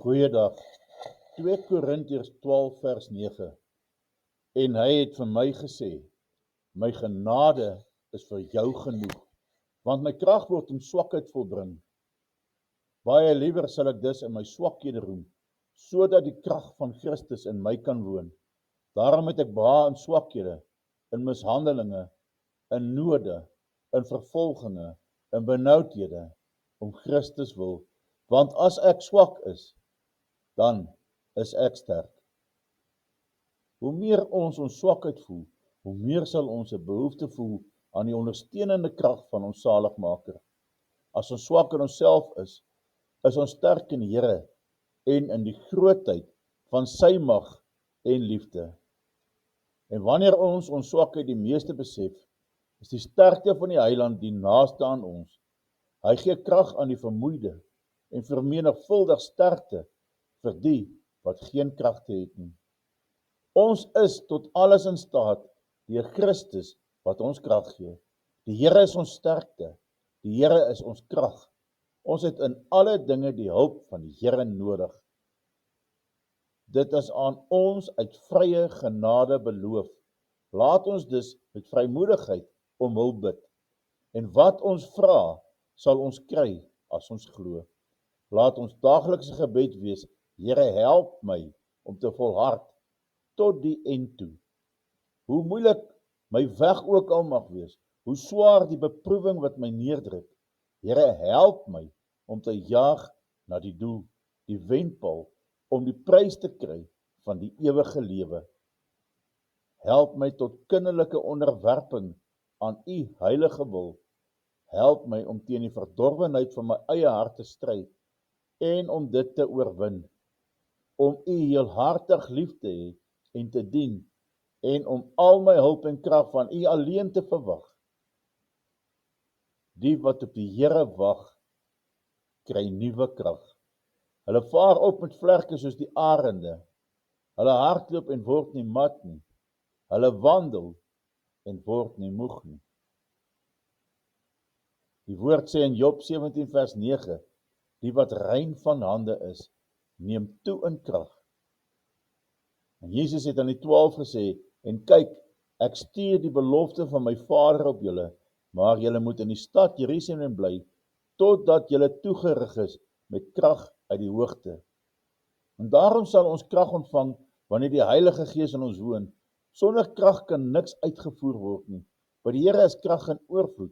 Goeiedag, 2 Korintiërs 12 vers 9. En hy het vir my gesê, my genade is vir jou genoeg, want my krag word in swakheid volbring. Baie liewer sal ek dus in my swakhede roem, sodat die krag van Christus in my kan woon. Daarom het ek behaag in swakhede, in mishandelinge, in node, in vervolginge, in benoudhede, om Christus wil. Want as ek swak is, dan is ek sterk. Hoe meer ons swakheid voel, hoe meer sal ons 'n behoefte voel aan die ondersteunende krag van ons Saligmaker. As ons swak in onsself is ons sterk in die Here en in die grootheid van sy mag en liefde. En wanneer ons swakheid die meeste besef, is die sterkte van die Heiland die naaste aan ons. Hy gee krag aan die vermoeide en vermenigvuldig sterkte vir die wat geen kragte het nie. Ons is tot alles in staat deur Christus wat ons krag gee. Die Here is ons sterkte, die Here is ons krag. Ons het in alle dinge die hulp van die Here nodig. Dit is aan ons uit vrye genade beloof. Laat ons dus met vrymoedigheid om hulp bid. En wat ons vra, sal ons kry as ons glo. Laat ons daaglikse gebed wees, Here help my om te volhard tot die end toe. Hoe moeilik my weg ook al mag wees, hoe swaar die beproewing wat my neerdruk, Here help my om te jaag na die doel, die wenpaal, om die prys te kry van die ewige lewe. Help my tot kinderlike onderwerping aan u heilige wil. Help my om teen die verdorwenheid van my eie hart te stry en om dit te oorwin, om u heelhartig lief te hê en te dien, en om al my hulp en krag van u alleen te verwag. Die wat op die Here wag, kry nuwe krag. Hulle vaar op met vlerke soos die arende. Hulle hardloop en word nie mat nie. Hulle wandel en word nie moeg nie. Die woord sê in Job 17 vers 9, die wat rein van hande is, neem toe in krag. En Jesus het aan die 12 gesê, en kyk, ek stuur die belofte van my Vader op julle, maar julle moet in die stad Jerusalem bly, totdat julle toegerig is met krag uit die hoogte. En daarom sal ons krag ontvang, wanneer die Heilige Gees in ons woon. Sonder krag kan niks uitgevoer word nie. By die Here is krag in oorvloed.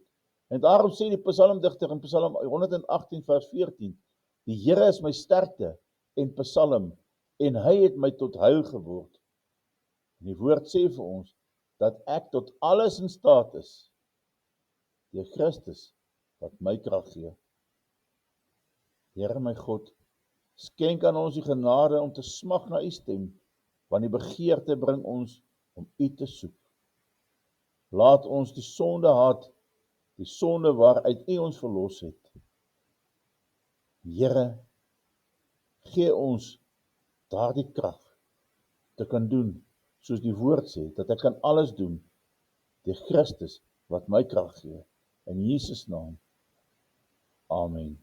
En daarom sê die psalmdigter in Psalm 118 vers 14, die Here is my sterkte en psalm, en hy het my tot heil geword. En die woord sê vir ons, dat ek tot alles in staat is, deur Christus, wat my krag gee. Here my God, skenk aan ons die genade om te smag na u stem, want die begeerte bring ons om u te soek. Laat ons die sonde haat, die sonde waaruit u ons verlos het. Here, gee ons daardie krag te kan doen, soos die woord sê, dat ek kan alles doen, deur Christus wat my krag gee. In Jesus naam. Amen.